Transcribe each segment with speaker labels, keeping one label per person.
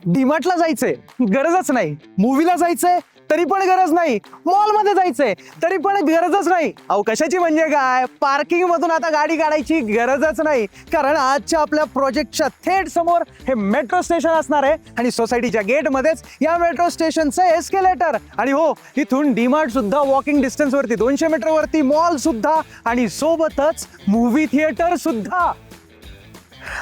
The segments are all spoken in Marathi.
Speaker 1: डीमार्टला जायचंय गरजच नाही, मूवीला जायचंय तरी पण गरज नाही, मॉल मध्ये जायचंय तरी पण गरजच नाही. अहो कशाची म्हणजे काय, पार्किंग मधून आता गाडी काढायची गरजच नाही, कारण आजच्या आपल्या प्रोजेक्टच्या थेट समोर हे मेट्रो स्टेशन असणार आहे आणि सोसायटीच्या गेट मध्येच या मेट्रो स्टेशनचं एस्केलेटर. आणि हो, इथून डीमार्ट सुद्धा वॉकिंग डिस्टन्स वरती, 200 मीटर वरती मॉल सुद्धा आणि सोबतच मूवी थिएटर सुद्धा.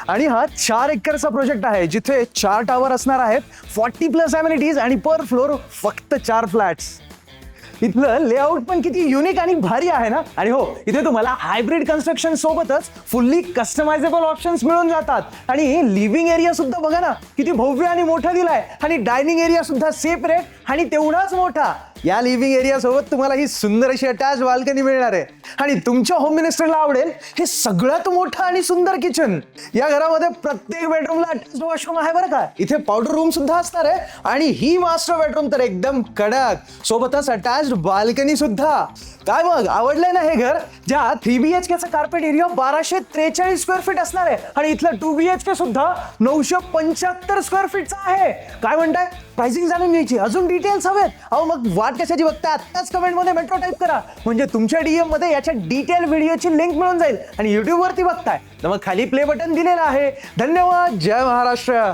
Speaker 1: आणि हा 4 एकरचा प्रोजेक्ट आहे जिथे 4 टावर असणार आहेत, 40+ अमेनिटीज आणि पर फ्लोर फक्त 4 फ्लॅट्स. इथलं लेआउट पण किती युनिक आणि भारी आहे ना. आणि हो, इथे तुम्हाला हायब्रिड कन्स्ट्रक्शन सोबतच फुल्ली कस्टमायझेबल ऑप्शन्स मिळून जातात. आणि लिव्हिंग एरिया सुद्धा बघा ना किती भव्य आणि मोठा दिलाय, आणि डायनिंग एरिया सुद्धा सेपरेट आणि तेवढाच मोठा. या लिव्हिंग एरिया सोबत तुम्हाला ही सुंदर अशी अटॅच बाल्कनी मिळणार आहे. आणि तुमच्या होम मिनिस्टरला आवडेल हे सगळ्यात मोठं आणि सुंदर किचन. या घरामध्ये प्रत्येक बेडरूमला अटॅच वॉशरूम आहे बरं का. इथे पावडर रूम सुद्धा असणार आहे, आणि ही मास्टर बेडरूम तर एकदम कडक, सोबतच अटॅच बाल्कनी सुद्धा. काय मग, आवडलंय ना हे घर, ज्या 3 BHK चा कार्पेट एरिया 1243 स्क्वेअर फीट असणार आहे, आणि इथलं 2 BHK सुद्धा 975 स्क्वेअर फीटचा आहे. काय म्हणताय, प्राइसिंग जाणून घ्यायची, अजून डिटेल्स हवेत? अहो मग वाट कशाची बघताय, आत्ताच कमेंटमध्ये मेट्रो टाईप करा, म्हणजे तुमच्या DM मध्ये याच्या डिटेल व्हिडिओची लिंक मिळून जाईल. आणि YouTube वरती बघताय तर मग खाली प्ले बटन दिलेलं आहे. धन्यवाद. जय महाराष्ट्र.